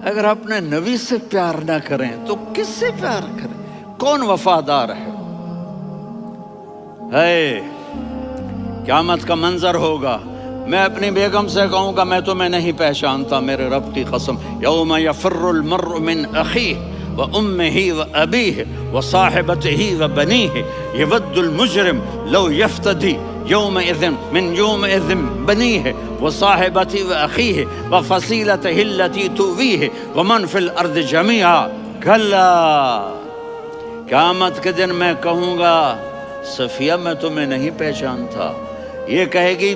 اگر اپنے نبی سے پیار نہ کریں تو کس سے پیار کریں؟ کون وفادار ہے؟ قیامت کا منظر ہوگا، میں اپنی بیگم سے کہوں گا میں تمہیں نہیں پہچانتا، میرے رب کی قسم، یوم یفر المرء من اخیہ وامہ وابیہ وصاحبتہ وبنیہ یود المجرم لو یفتدی یومئذ من یومئذ بنیہ وصاحبتہ واخیہ وفصیلتہ التی تؤویہ ومن فی الارض جمیعا کلا، قیامت کے دن میں کہوں گا صفیہ میں تمہیں نہیں پہچانتا، یہ کہے گی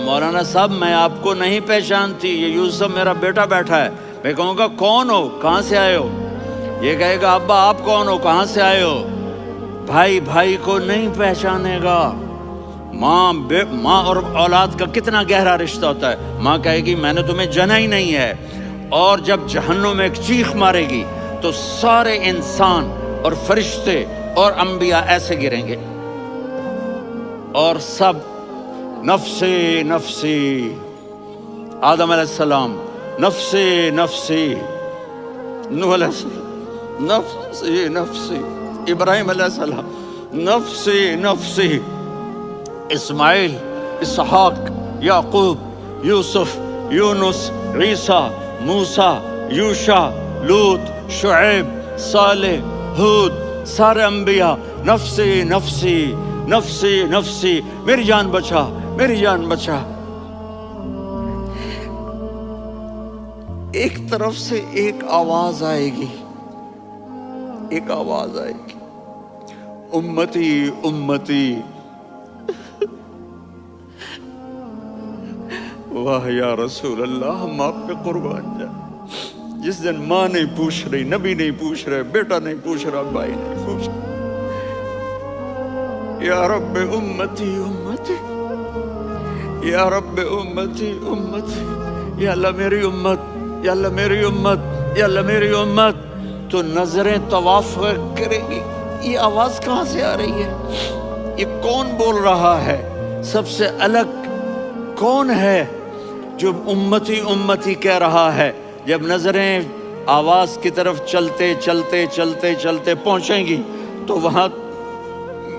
مولانا صاحب میں آپ کو نہیں پہچانتی، یہ یوسف میرا بیٹا بیٹھا ہے، میں کہوں گا کون ہو، کہاں سے آئے ہو؟ یہ کہے گا ابا آپ کون ہو، کہاں سے آئے ہو؟ بھائی بھائی کو نہیں پہچانے گا۔ ماں اور اولاد کا کتنا گہرا رشتہ ہوتا ہے، ماں کہے گی میں نے تمہیں جنا ہی نہیں ہے، اور جب جہنم میں ایک چیخ مارے گی تو سارے انسان اور فرشتے اور انبیاء ایسے گریں گے اور سب نفسی نفسی، آدم علیہ السلام نفسی نفسی، نوح علیہ السلام نفسی نفسی، ابراہیم علیہ السلام نفسی نفسی، اسماعیل، اسحاق، یعقوب، یوسف، یونس، عیسیٰ، موسیٰ، یوشع، لوط، شعیب، صالح، ہود، سارے انبیاء نفسی نفسی نفسی نفسی، میری جان بچا میری جان بچا۔ ایک طرف سے ایک آواز آئے گی، ایک آواز آئے گی، امتی امتی، واہ یا رسول اللہ ہم آپ پہ قربان جائیں۔ جس دن ماں نہیں پوچھ رہی، نبی نہیں پوچھ رہے، بیٹا نہیں پوچھ رہا، بھائی نہیں پوچھ رہا، یا رب امتی امتی، یا رب امتی امتی، یا اللہ میری امت، یا اللہ میری امت، یا اللہ میری امت، تو نظریں طواف کرے گی۔ یہ آواز کہاں سے آ رہی ہے؟ یہ کون بول رہا ہے؟ سب سے الگ کون ہے جو امتی امتی کہہ رہا ہے؟ جب نظریں آواز کی طرف چلتے چلتے چلتے چلتے پہنچیں گی تو وہاں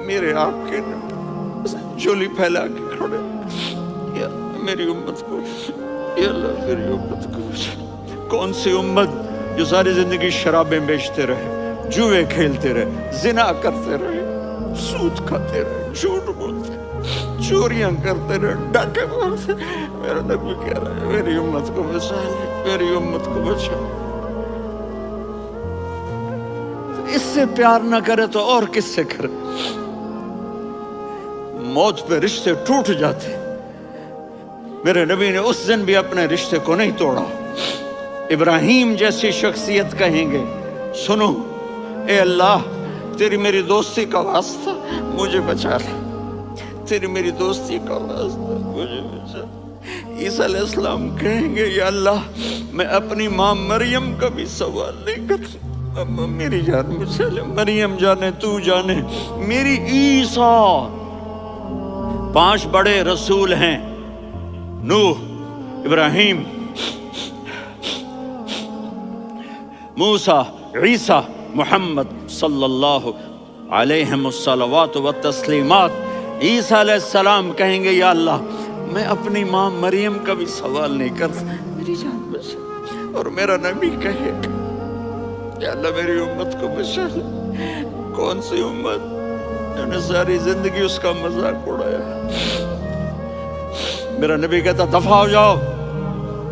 میرے آپ کے جولی پھیلا کے کھڑے، یا میری امت کو، یا اللہ میری امت کو۔ کون سی امت جو ساری زندگی شرابیں بیچتے رہے، جوئے کھیلتے رہے، زنا کرتے رہے، سود کھاتے رہے، جھوٹ بولتے رہے، چوریاں کرتے رہے، ڈاکے مارتے رہے۔ میرا نبی کہہ رہا ہے میری امت کو بچا لے، میری امت کو بچا۔ اس سے پیار نہ کرے تو اور کس سے کرے؟ موت پہ رشتے ٹوٹ جاتے، میرے نبی نے اس دن بھی اپنے رشتے کو نہیں توڑا۔ ابراہیم جیسی شخصیت کہیں گے سنو اے اللہ تیری میری دوستی کا واسطہ مجھے بچا لے، تیری میری دوستی کا واسطہ مجھے بچا۔ عیسیٰ علیہ السلام کہیں گے یا اللہ میں اپنی ماں مریم کا بھی سوال نہیں کرتا، میری جان بچا لے، مریم جانے تو جانے میری عیسیٰ۔ 5 بڑے رسول ہیں، نوح، ابراہیم، موسیٰ، عیسیٰ، محمد صلی اللہ علیہ الصلوات والتسلیمات۔ عیسیٰ علیہ السلام کہیں گے یا اللہ میں اپنی ماں مریم کا بھی سوال نہیں کرتا، میری جان بچا۔ اور میرا نبی کہے یا اللہ میری امت کو بچا لے۔ کون سی امت جنہوں نے ساری زندگی اس کا مذاق اڑایا؟ میرا نبی کہتا دفع ہو جاؤ،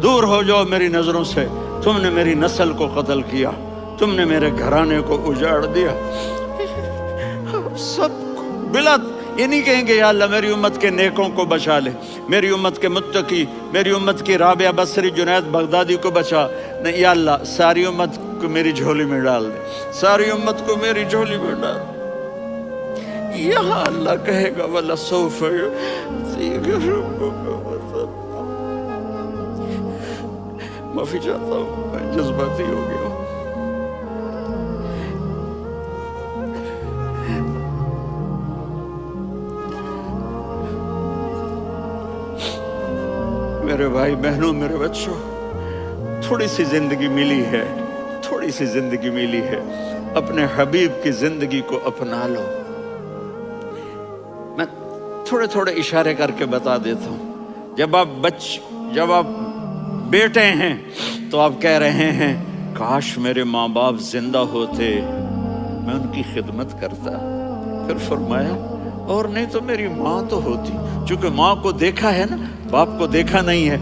دور ہو جاؤ میری نظروں سے، تم نے میری نسل کو قتل کیا، تم نے میرے گھرانے کو اجاڑ دیا۔ سب بلا یہ نہیں کہیں گے یا اللہ میری امت کے نیکوں کو بچا لے، میری امت کے متقی، میری امت کی رابعہ بصری، جنید بغدادی کو بچا، نہیں یا اللہ ساری امت کو میری جھولی میں ڈال دے، ساری امت کو میری جھولی میں ڈال دے۔ یہاں اللہ کہے گا وَلَسَوْفَ يُعْطِيكَ رَبُّكَ فَتَرْضَىٰ۔ معافی چاہتا ہوں میں جذباتی ہو گیا ہوں۔ میرے بھائی بہنوں، میرے بچوں، تھوڑی سی زندگی ملی ہے، تھوڑی سی زندگی ملی ہے، اپنے حبیب کی زندگی کو اپنا لو۔ میں تھوڑے تھوڑے اشارے کر کے بتا دیتا ہوں۔ جب آپ بیٹے ہیں تو آپ کہہ رہے ہیں کاش میرے ماں باپ زندہ ہوتے، میں ان کی خدمت کرتا۔ پھر فرمایا اور نہیں تو میری ماں تو ہوتی، چونکہ ماں کو دیکھا ہے نا، باپ کو دیکھا نہیں ہے،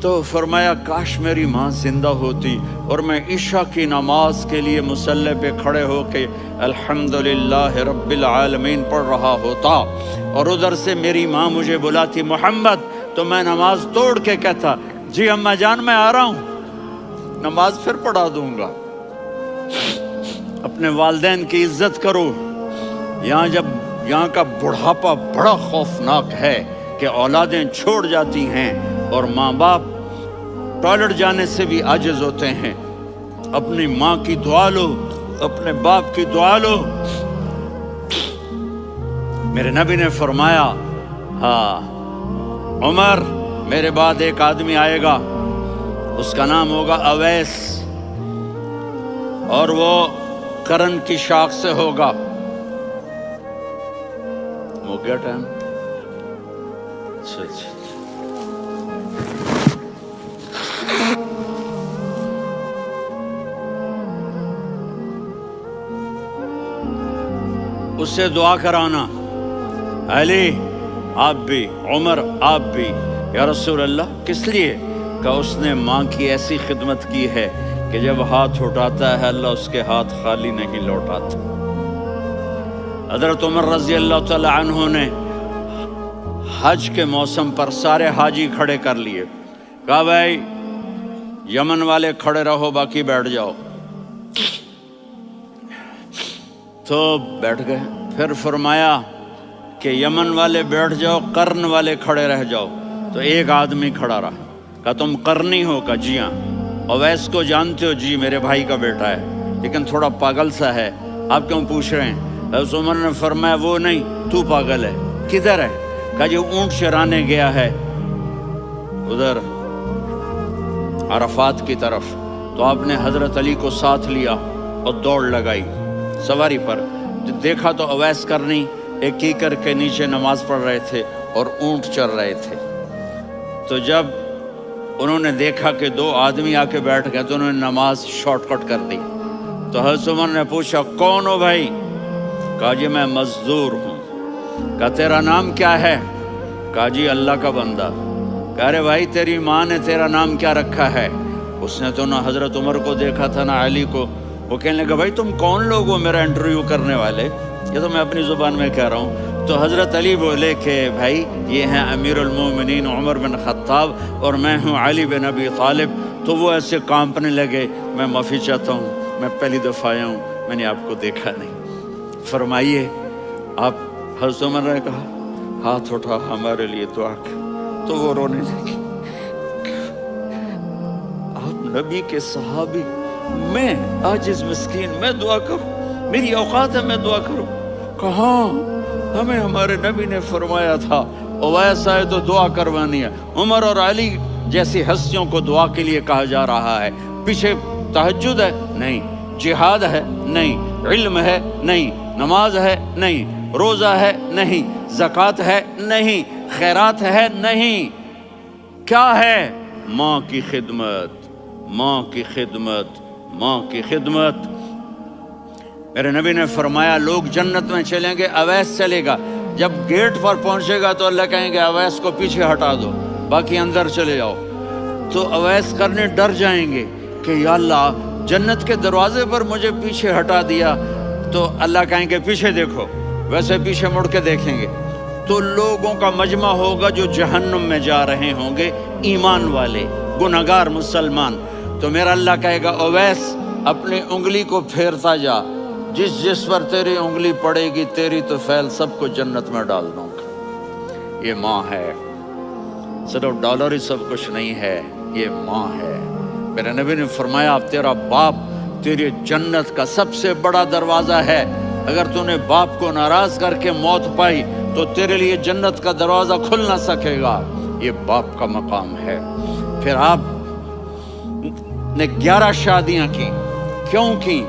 تو فرمایا کاش میری ماں زندہ ہوتی اور میں عشاء کی نماز کے لیے مصلی پہ کھڑے ہو کے الحمدللہ رب العالمین پڑھ رہا ہوتا، اور ادھر سے میری ماں مجھے بلاتی محمد، تو میں نماز توڑ کے کہتا جی اماں جان میں آ رہا ہوں، نماز پھر پڑھا دوں گا۔ اپنے والدین کی عزت کرو۔ یہاں کا بڑھاپا بڑا خوفناک ہے کہ اولادیں چھوڑ جاتی ہیں اور ماں باپ ٹوائلٹ جانے سے بھی عاجز ہوتے ہیں۔ اپنی ماں کی دعا لو، اپنے باپ کی دعا لو۔ میرے نبی نے فرمایا ہاں عمر میرے بعد ایک آدمی آئے گا، اس کا نام ہوگا اویس، اور وہ کرن کی شاخ سے ہوگا۔ ہو گیا ٹائم؟ اچھا اس سے دعا کرانا، علی آپ بھی، عمر آپ بھی، یا رسول اللہ کس لیے؟ کہ اس نے ماں کی ایسی خدمت کی ہے کہ جب ہاتھ اٹھاتا ہے اللہ اس کے ہاتھ خالی نہیں لوٹاتا۔ حضرت عمر رضی اللہ تعالی عنہ نے حج کے موسم پر سارے حاجی کھڑے کر لیے، کہا بھائی یمن والے کھڑے رہو باقی بیٹھ جاؤ، تو بیٹھ گئے۔ پھر فرمایا کہ یمن والے بیٹھ جاؤ، قرن والے کھڑے رہ جاؤ، تو ایک آدمی کھڑا رہا، کہا تم قرنی ہو؟ کہا جی ہاں۔ اویس کو جانتے ہو؟ جی میرے بھائی کا بیٹا ہے لیکن تھوڑا پاگل سا ہے، آپ کیوں پوچھ رہے ہیں؟ حضرت عمر نے فرمایا وہ نہیں، تو پاگل ہے۔ کدھر ہے؟ کہا جی اونٹ چرانے گیا ہے ادھر عرفات کی طرف۔ تو آپ نے حضرت علی کو ساتھ لیا اور دوڑ لگائی سواری پر، دیکھا تو اویس کرنی ایک کیکر کے نیچے نماز پڑھ رہے تھے اور اونٹ چر رہے تھے۔ تو جب انہوں نے دیکھا کہ دو آدمی آ کے بیٹھ گئے تو انہوں نے نماز شارٹ کٹ کر دی۔ تو حضرت عمر نے پوچھا کون ہو بھائی؟ کہا جی میں مزدور ہوں۔ کہا تیرا نام کیا ہے؟ کہا جی اللہ کا بندہ۔ کہا ارے بھائی تیری ماں نے تیرا نام کیا رکھا ہے؟ اس نے تو نہ حضرت عمر کو دیکھا تھا نہ علی کو۔ وہ کہنے لگا بھائی تم کون لوگ ہو میرا انٹرویو کرنے والے؟ یہ تو میں اپنی زبان میں کہہ رہا ہوں۔ تو حضرت علی بولے کہ بھائی یہ ہیں امیر المومنین عمر بن خطاب اور میں ہوں علی بن ابی طالب۔ تو وہ ایسے کانپنے لگے، میں معافی چاہتا ہوں، میں پہلی دفعہ آیا ہوں، میں نے آپ کو دیکھا نہیں، فرمائیے آپ۔ حضرت عمر نے کہا ہاتھ اٹھا ہمارے لیے دعا کر، تو وہ رونے لگے۔ آپ نبی کے صحابی، میں عاجز مسکین، میں دعا کروں؟ میری اوقات ہے میں دعا کروں؟ کہاں؟ ہمیں ہمارے نبی نے فرمایا تھا اویس آئے تو دعا کروانی ہے۔ عمر اور علی جیسی ہستیوں کو دعا کے لیے کہا جا رہا ہے۔ پیچھے تہجد ہے؟ نہیں۔ جہاد ہے؟ نہیں۔ علم ہے؟ نہیں۔ نماز ہے؟ نہیں۔ روزہ ہے؟ نہیں۔ زکوٰۃ ہے؟ نہیں۔ خیرات ہے؟ نہیں۔ کیا ہے؟ ماں کی خدمت، ماں کی خدمت، ماں کی خدمت۔ میرے نبی نے فرمایا لوگ جنت میں چلیں گے، اویس چلے گا، جب گیٹ پر پہنچے گا تو اللہ کہیں گے اویس کو پیچھے ہٹا دو، باقی اندر چلے جاؤ۔ تو اویس کرنے ڈر جائیں گے کہ یا اللہ جنت کے دروازے پر مجھے پیچھے ہٹا دیا، تو اللہ کہیں گے پیچھے دیکھو، ویسے پیچھے مڑ کے دیکھیں گے تو لوگوں کا مجمع ہوگا جو جہنم میں جا رہے ہوں گے، ایمان والے، گنہگار مسلمان۔ تو میرا اللہ کہے گا اویس اپنی انگلی کو پھیرتا جا، جس جس پر تیری انگلی پڑے گی تیری تو فیل سب کو جنت میں ڈال دوں گا۔ یہ ماں ہے، صرف ڈالر ہی سب کچھ نہیں ہے، یہ ماں ہے۔ میرے نبی نے فرمایا اب تیرا باپ تیری جنت کا سب سے بڑا دروازہ ہے، اگر تو نے باپ کو ناراض کر کے موت پائی تو تیرے لیے جنت کا دروازہ کھل نہ سکے گا۔ یہ باپ کا مقام ہے۔ پھر آپ نے 11 شادیاں کی. کیوں کی؟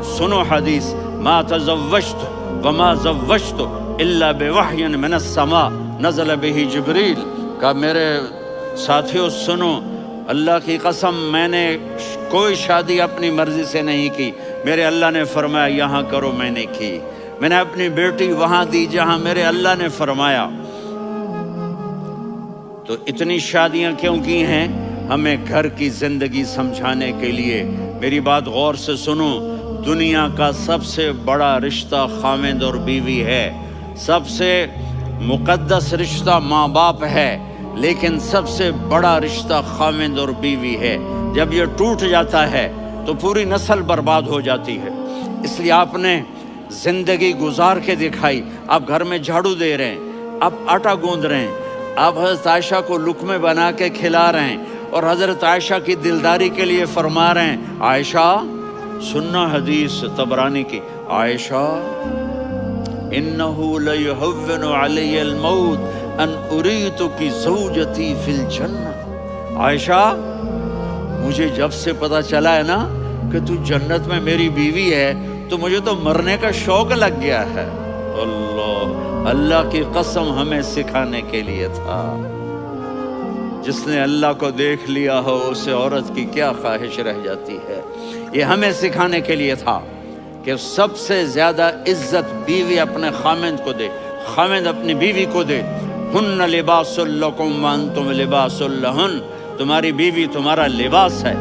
سنو حدیث، ما تزوجت وما زوجت الا بوحی من السماء نزل به جبریل. کہا میرے ساتھیوں سنو، اللہ کی قسم میں نے کوئی شادی اپنی مرضی سے نہیں کی. میرے اللہ نے فرمایا یہاں کرو، میں نے کی. میں نے اپنی بیٹی وہاں دی جہاں میرے اللہ نے فرمایا. تو اتنی شادیاں کیوں کی ہیں؟ ہمیں گھر کی زندگی سمجھانے کے لیے. میری بات غور سے سنو، دنیا کا سب سے بڑا رشتہ خاوند اور بیوی ہے. سب سے مقدس رشتہ ماں باپ ہے، لیکن سب سے بڑا رشتہ خاوند اور بیوی ہے. جب یہ ٹوٹ جاتا ہے تو پوری نسل برباد ہو جاتی ہے. اس لیے آپ نے زندگی گزار کے دکھائی. آپ گھر میں جھاڑو دے رہے ہیں، آپ آٹا گوندھ رہے ہیں، آپ حضرت عائشہ کو لقمے بنا کے کھلا رہے ہیں، اور حضرت عائشہ کی دلداری کے لیے فرما رہے ہیں عائشہ سننا حدیث طبرانی کی، عائشہ انہو لیہون علی الموت ان اریتکی زوجتی فی الجنہ. عائشہ مجھے جب سے پتا چلا ہے نا کہ تو جنت میں میری بیوی ہے تو مجھے تو مرنے کا شوق لگ گیا ہے. اللہ کی قسم ہمیں سکھانے کے لیے تھا. جس نے اللہ کو دیکھ لیا ہو اسے عورت کی کیا خواہش رہ جاتی ہے. یہ ہمیں سکھانے کے لیے تھا کہ سب سے زیادہ عزت بیوی اپنے خاوند کو دے، خاوند اپنی بیوی کو دے. ہن لباس لکم وانتم لباس لہن، تمہاری بیوی تمہارا لباس ہے.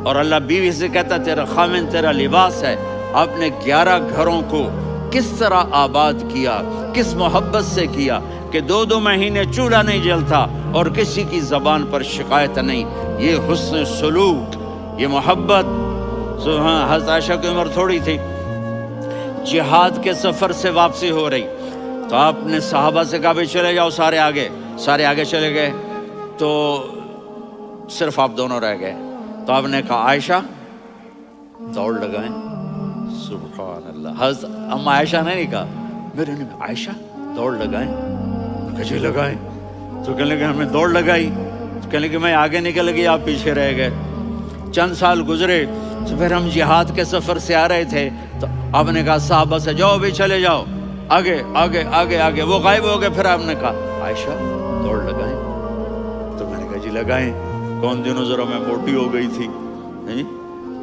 اور اللہ بیوی سے کہتا تیرا خاوند تیرا لباس ہے. آپ نے 11 گھروں کو کس طرح آباد کیا، کس محبت سے کیا کہ 2 مہینے چولہا نہیں جلتا اور کسی کی زبان پر شکایت نہیں. یہ حسن سلوک، یہ محبت. حضرت عائشہ کی عمر تھوڑی تھی، جہاد کے سفر سے واپسی ہو رہی تو آپ نے صحابہ سے کہا بھی چلے جاؤ سارے آگے چلے گئے تو صرف آپ دونوں رہ گئے. تو آپ نے کہا عائشہ دوڑ لگائیں. سبحان اللہ. حضرت اما عائشہ نے نہیں کہا، میرے نے عائشہ دوڑ لگائیں. کہا لگائیں. تو کہنے لگے ہمیں دوڑ لگائی. تو کہنے لگے میں آگے نکل گئی، آپ پیچھے رہ گئے. چند سال گزرے تو پھر ہم جہاد کے سفر سے آ رہے تھے تو آپ نے کہا صحابہ سے جاؤ بھی چلے جاؤ آگے. وہ غائب ہو گئے. پھر آپ نے کہا عائشہ دوڑ لگائیں. تو میں نے کہا جی لگائیں. کون دنوں ذرا میں موٹی ہو گئی تھی،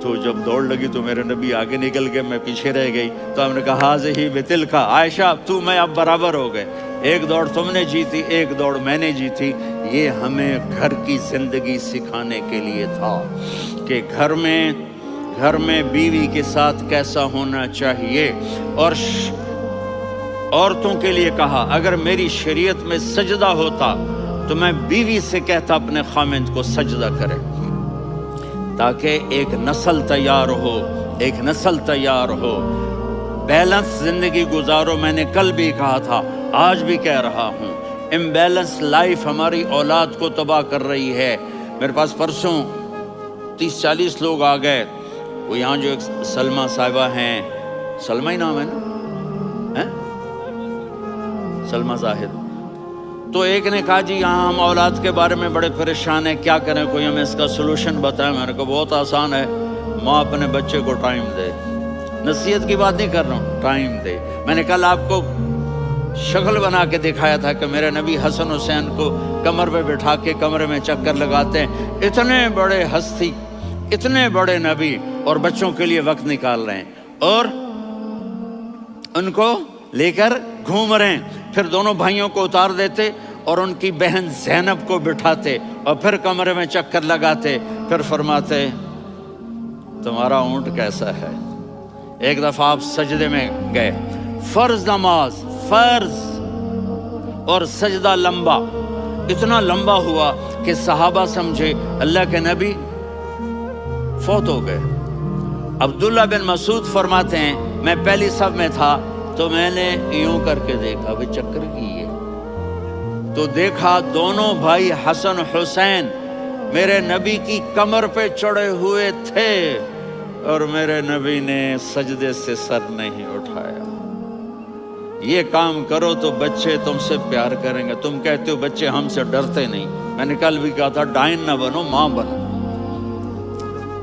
تو جب دوڑ لگی تو میرے نبی آگے نکل گئے، میں پیچھے رہ گئی. تو ہم نے کہا ہاذہ بتلک، عائشہ تو میں اب برابر ہو گئے. ایک دوڑ تم نے جیتی، ایک دوڑ میں نے جیتی. یہ ہمیں گھر کی زندگی سکھانے کے لیے تھا کہ گھر میں بیوی کے ساتھ کیسا ہونا چاہیے. اور عورتوں کے لیے کہا اگر میری شریعت میں سجدہ ہوتا تو میں بیوی سے کہتا اپنے خاوند کو سجدہ کرے، تاکہ ایک نسل تیار ہو. بیلنس زندگی گزارو. میں نے کل بھی کہا تھا، آج بھی کہہ رہا ہوں، امبیلنس لائف ہماری اولاد کو تباہ کر رہی ہے. میرے پاس پرسوں 30-40 لوگ آ گئے. وہ یہاں جو ایک سلمہ صاحبہ ہیں، سلمہ ہی نام ہے نا، سلمہ زاہد. تو ایک نے کہا جی یہاں ہم اولاد کے بارے میں بڑے پریشان ہیں، کیا کریں، کوئی ہمیں اس کا سلوشن بتائیں. میں نے کہا بہت آسان ہے، ماں اپنے بچے کو ٹائم دے. نصیحت کی بات نہیں کر رہا ہوں، ٹائم دے. میں نے کل آپ کو شکل بنا کے دکھایا تھا کہ میرے نبی حسن حسین کو کمر پہ بٹھا کے کمرے میں چکر لگاتے ہیں. اتنے بڑے ہستی، اتنے بڑے نبی، اور بچوں کے لیے وقت نکال رہے ہیں اور ان کو لے کر گھوم رہے ہیں. پھر دونوں بھائیوں کو اتار دیتے اور ان کی بہن زینب کو بٹھاتے اور پھر کمرے میں چکر لگاتے. پھر فرماتے تمہارا اونٹ کیسا ہے. ایک دفعہ آپ سجدے میں گئے، فرض نماز، فرض، اور سجدہ لمبا، اتنا لمبا ہوا کہ صحابہ سمجھے اللہ کے نبی فوت ہو گئے. عبداللہ بن مسعود فرماتے ہیں میں پہلی صف میں تھا تو میں نے یوں کر کے دیکھا بھی چکر کی ہے، تو دیکھا دونوں بھائی حسن حسین میرے نبی کی کمر پہ چڑھے ہوئے تھے اور میرے نبی نے سجدے سے سر نہیں اٹھایا. یہ کام کرو تو بچے تم سے پیار کریں گے. تم کہتے ہو بچے ہم سے ڈرتے نہیں. میں نے کل بھی کہا تھا ڈائن نہ بنو، ماں بنو.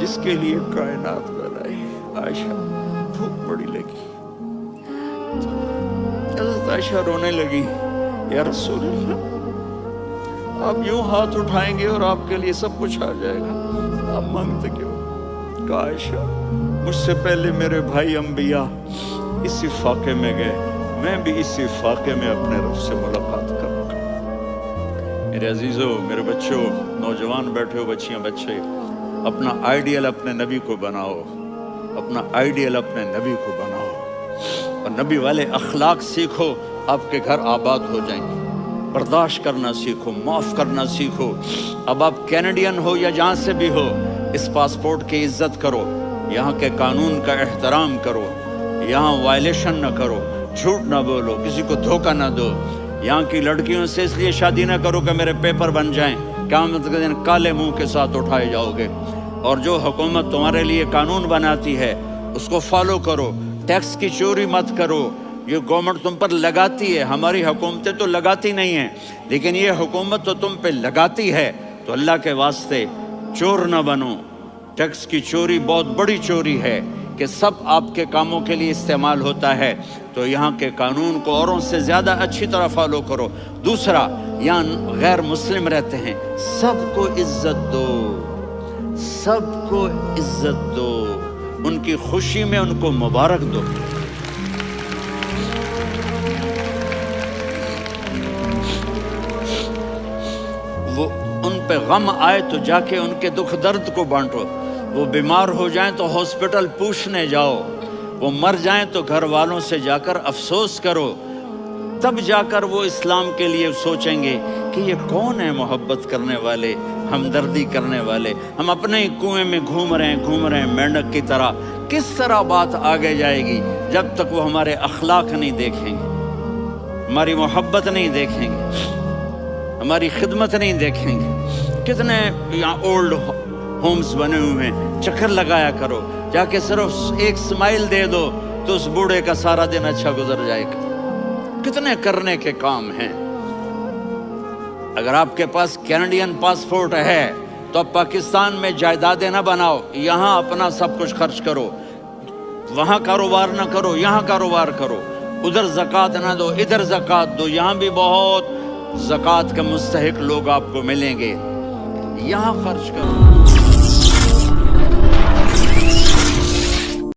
جس کے لیے کائنات بنائی. عائشہ بھوک بڑی لگی. حضرت عائشہ رونے لگی. یا رسول اللہ، آپ یوں ہاتھ اٹھائیں گے اور آپ کے لیے سب کچھ آ جائے گا، آپ مانگتے کیوں؟ کہا عائشہ مجھ سے پہلے میرے بھائی انبیاء اسی فاقے میں گئے، میں بھی اسی فاقے میں اپنے رب سے ملاقات کروں گا. میرے عزیزوں، میرے بچوں، نوجوان بیٹھے ہو، بچیاں بچے، اپنا آئیڈیل اپنے نبی کو بناؤ، اپنا آئیڈیل اپنے نبی کو بناؤ، اور نبی والے اخلاق سیکھو، آپ کے گھر آباد ہو جائیں گے. برداشت کرنا سیکھو، معاف کرنا سیکھو. اب آپ کینیڈین ہو یا جہاں سے بھی ہو، اس پاسپورٹ کی عزت کرو، یہاں کے قانون کا احترام کرو، یہاں وائلیشن نہ کرو، جھوٹ نہ بولو، کسی کو دھوکہ نہ دو. یہاں کی لڑکیوں سے اس لیے شادی نہ کرو کہ میرے پیپر بن جائیں، قیامت کے دن کالے منہ کے ساتھ اٹھائے جاؤ گے. اور جو حکومت تمہارے لیے قانون بناتی ہے اس کو فالو کرو. ٹیکس کی چوری مت کرو. یہ گورنمنٹ تم پر لگاتی ہے، ہماری حکومتیں تو لگاتی نہیں ہیں، لیکن یہ حکومت تو تم پہ لگاتی ہے. تو اللہ کے واسطے چور نہ بنو. ٹیکس کی چوری بہت بڑی چوری ہے کہ سب آپ کے کاموں کے لیے استعمال ہوتا ہے. تو یہاں کے قانون کو اوروں سے زیادہ اچھی طرح فالو کرو. دوسرا، یہاں غیر مسلم رہتے ہیں، سب کو عزت دو، سب کو عزت دو، ان کی خوشی میں ان کو مبارک دو. وہ ان پہ غم آئے تو جا کے ان کے دکھ درد کو بانٹو. وہ بیمار ہو جائیں تو ہاسپٹل پوچھنے جاؤ. وہ مر جائیں تو گھر والوں سے جا کر افسوس کرو. تب جا کر وہ اسلام کے لیے سوچیں گے کہ یہ کون ہے محبت کرنے والے، ہمدردی کرنے والے. ہم اپنے ہی کنویں میں گھوم رہے ہیں مینڈک کی طرح. کس طرح بات آگے جائے گی جب تک وہ ہمارے اخلاق نہیں دیکھیں گے، ہماری محبت نہیں دیکھیں گے، ہماری خدمت نہیں دیکھیں گے. کتنے یہاں اولڈ ہومز بنے ہوئے ہیں، چکر لگایا کرو. جا کے صرف ایک سمائل دے دو تو اس بوڑھے کا سارا دن اچھا گزر جائے گا. کتنے کرنے کے کام ہیں. اگر آپ کے پاس کینیڈین پاسپورٹ ہے تو اب پاکستان میں جائیدادیں نہ بناؤ، یہاں اپنا سب کچھ خرچ کرو. وہاں کاروبار نہ کرو، یہاں کاروبار کرو. ادھر زکوٰۃ نہ دو، ادھر زکوٰۃ دو. یہاں بھی بہت زکوٰۃ کے مستحق لوگ آپ کو ملیں گے، یہاں خرچ کرو.